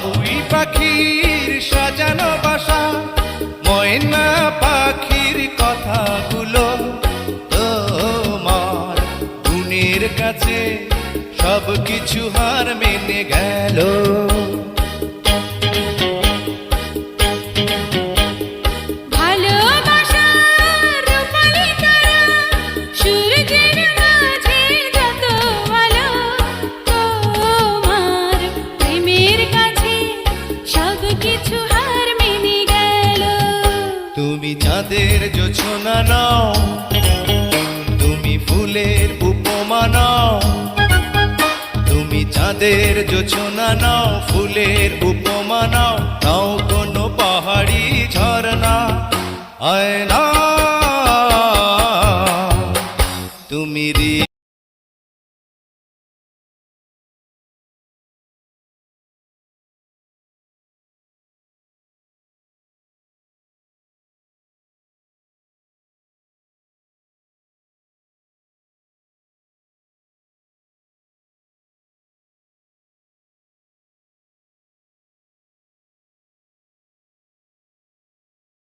বাবুই পাখির সাজানো বাসা, ময়না পাখির কথাগুলো তোমার গুণের কাছে সবকিছু হার মেনে গেল। তুমি চাঁদের জোছনা নাও, তুমি ফুলের উপমা নাও, তুমি চাঁদের জোছনা নাও, ফুলের উপমা নাও, নাও কোনো পাহাড়ি ঝরনা, আয় না